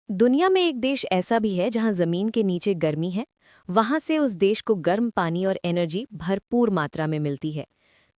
दुनिया में एक देश ऐसा भी है जहां जमीन के नीचे गर्मी है। वहां से उस देश को गर्म पानी और एनर्जी भरपूर मात्रा में मिलती है।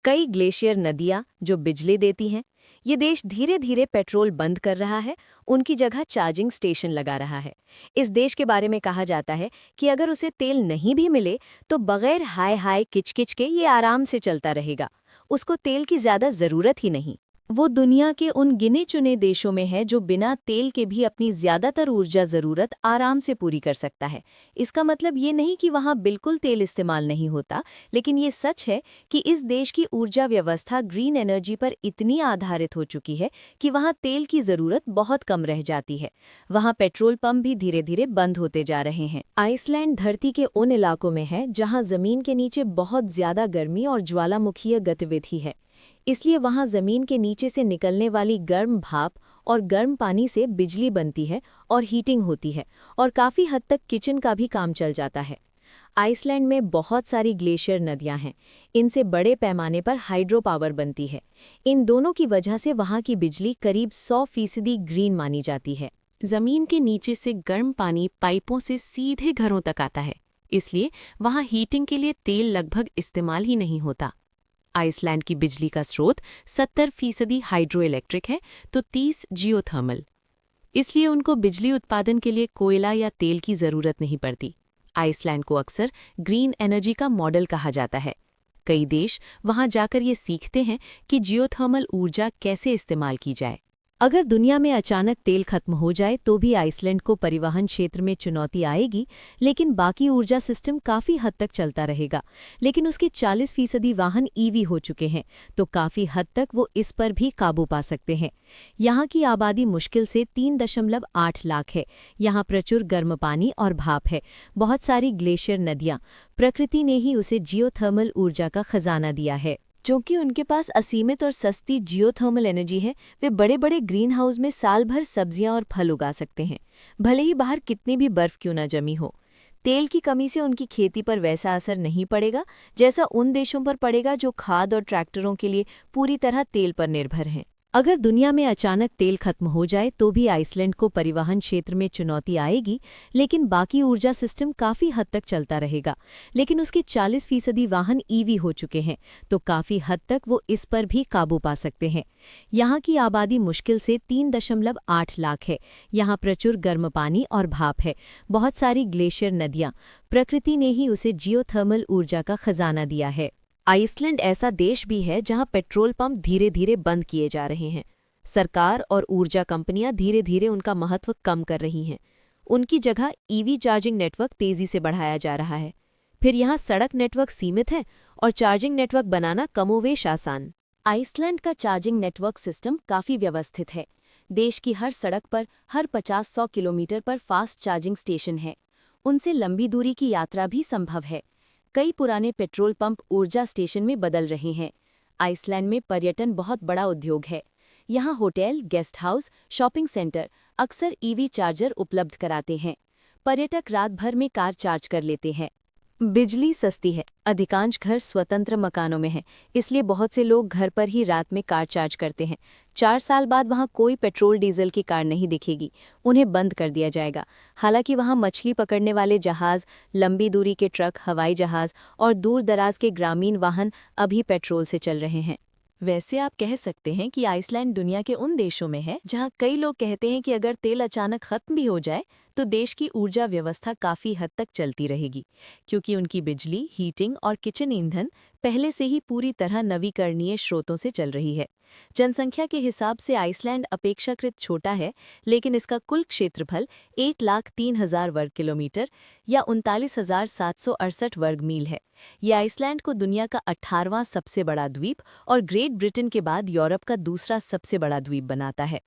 कई ग्लेशियर नदियां जो बिजली देती हैं। ये देश धीरे धीरे पेट्रोल बंद कर रहा है, उनकी जगह चार्जिंग स्टेशन लगा रहा है। इस देश के बारे में कहा जाता है कि अगर उसे तेल नहीं भी मिले तो बगैर हाय हाय किचकिच के ये आराम से चलता रहेगा। उसको तेल की ज्यादा जरूरत ही नहीं। वो दुनिया के उन गिने चुने देशों में है जो बिना तेल के भी अपनी ज्यादातर ऊर्जा जरूरत आराम से पूरी कर सकता है। इसका मतलब ये नहीं कि वहाँ बिल्कुल तेल इस्तेमाल नहीं होता, लेकिन ये सच है कि इस देश की ऊर्जा व्यवस्था ग्रीन एनर्जी पर इतनी आधारित हो चुकी है कि वहाँ तेल की जरूरत बहुत कम रह जाती है। वहाँ पेट्रोल पंप भी धीरे धीरे बंद होते जा रहे हैं। आइसलैंड धरती के उन इलाकों में है जहाँ जमीन के नीचे बहुत ज्यादा गर्मी और ज्वालामुखीय गतिविधि है। इसलिए वहां जमीन के नीचे से निकलने वाली गर्म भाप और गर्म पानी से बिजली बनती है और हीटिंग होती है, और काफ़ी हद तक किचन का भी काम चल जाता है। आइसलैंड में बहुत सारी ग्लेशियर नदियां हैं। इनसे बड़े पैमाने पर हाइड्रो पावर बनती है। इन दोनों की वजह से वहां की बिजली करीब 100% ग्रीन मानी जाती है। जमीन के नीचे से गर्म पानी पाइपों से सीधे घरों तक आता है, इसलिए वहां हीटिंग के लिए तेल लगभग इस्तेमाल ही नहीं होता। आइसलैंड की बिजली का स्रोत 70% हाइड्रो इलेक्ट्रिक है तो 30 जियोथर्मल। इसलिए उनको बिजली उत्पादन के लिए कोयला या तेल की जरूरत नहीं पड़ती। आइसलैंड को अक्सर ग्रीन एनर्जी का मॉडल कहा जाता है। कई देश वहां जाकर ये सीखते हैं कि जियोथर्मल ऊर्जा कैसे इस्तेमाल की जाए। अगर दुनिया में अचानक तेल खत्म हो जाए तो भी आइसलैंड को परिवहन क्षेत्र में चुनौती आएगी, लेकिन बाकी ऊर्जा सिस्टम काफ़ी हद तक चलता रहेगा। लेकिन उसके 40% वाहन ईवी हो चुके हैं, तो काफ़ी हद तक वो इस पर भी काबू पा सकते हैं। यहाँ की आबादी मुश्किल से 3.8 लाख है। यहाँ प्रचुर गर्म पानी और भाप है, बहुत सारी ग्लेशियर नदियाँ। प्रकृति ने ही उसे जियोथर्मल ऊर्जा का खजाना दिया है। क्योंकि उनके पास असीमित और सस्ती जियोथर्मल एनर्जी है, वे बड़े बड़े ग्रीन हाउस में साल भर सब्जियां और फल उगा सकते हैं, भले ही बाहर कितनी भी बर्फ क्यों न जमी हो। तेल की कमी से उनकी खेती पर वैसा असर नहीं पड़ेगा जैसा उन देशों पर पड़ेगा जो खाद और ट्रैक्टरों के लिए पूरी तरह तेल पर निर्भर हैं। अगर दुनिया में अचानक तेल खत्म हो जाए तो भी आइसलैंड को परिवहन क्षेत्र में चुनौती आएगी, लेकिन बाकी ऊर्जा सिस्टम काफ़ी हद तक चलता रहेगा। लेकिन उसके 40% वाहन ईवी हो चुके हैं, तो काफ़ी हद तक वो इस पर भी काबू पा सकते हैं। यहाँ की आबादी मुश्किल से 3.8 लाख है। यहाँ प्रचुर गर्म पानी और भाप है, बहुत सारी ग्लेशियर नदियाँ। प्रकृति ने ही उसे जियोथर्मल ऊर्जा का खजाना दिया है। आइसलैंड ऐसा देश भी है जहां पेट्रोल पंप धीरे धीरे बंद किए जा रहे हैं। सरकार और ऊर्जा कंपनियां धीरे धीरे उनका महत्व कम कर रही हैं। उनकी जगह ईवी चार्जिंग नेटवर्क तेजी से बढ़ाया जा रहा है। फिर यहाँ सड़क नेटवर्क सीमित है और चार्जिंग नेटवर्क बनाना कमोवेश आसान। आइसलैंड का चार्जिंग नेटवर्क सिस्टम काफ़ी व्यवस्थित है। देश की हर सड़क पर हर 50-100 किलोमीटर पर फास्ट चार्जिंग स्टेशन है। उनसे लंबी दूरी की यात्रा भी संभव है। कई पुराने पेट्रोल पंप ऊर्जा स्टेशन में बदल रहे हैं। आइसलैंड में पर्यटन बहुत बड़ा उद्योग है। यहाँ hotel, guest house, shopping centre अक्सर ईवी चार्जर उपलब्ध कराते हैं। पर्यटक रात भर में कार चार्ज कर लेते हैं। बिजली सस्ती है, अधिकांश घर स्वतंत्र मकानों में हैं, इसलिए बहुत से लोग घर पर ही रात में कार चार्ज करते हैं। 4 साल बाद वहाँ कोई पेट्रोल डीजल की कार नहीं दिखेगी, उन्हें बंद कर दिया जाएगा। हालांकि वहाँ मछली पकड़ने वाले जहाज, लंबी दूरी के ट्रक, हवाई जहाज और दूर दराज के ग्रामीण वाहन अभी पेट्रोल से चल रहे हैं। वैसे आप कह सकते हैं कि आइसलैंड दुनिया के उन देशों में है जहां कई लोग कहते हैं कि अगर तेल अचानक खत्म भी हो जाए तो देश की ऊर्जा व्यवस्था काफ़ी हद तक चलती रहेगी, क्योंकि उनकी बिजली, हीटिंग और किचन ईंधन पहले से ही पूरी तरह नवीकरणीय स्रोतों से चल रही है। जनसंख्या के हिसाब से आइसलैंड अपेक्षाकृत छोटा है, लेकिन इसका कुल क्षेत्रफल 1,03,000 वर्ग किलोमीटर या 39,768 वर्ग मील है। ये आइसलैंड को दुनिया का 18वां सबसे बड़ा द्वीप और ग्रेट ब्रिटेन के बाद यूरोप का दूसरा सबसे बड़ा द्वीप बनाता है।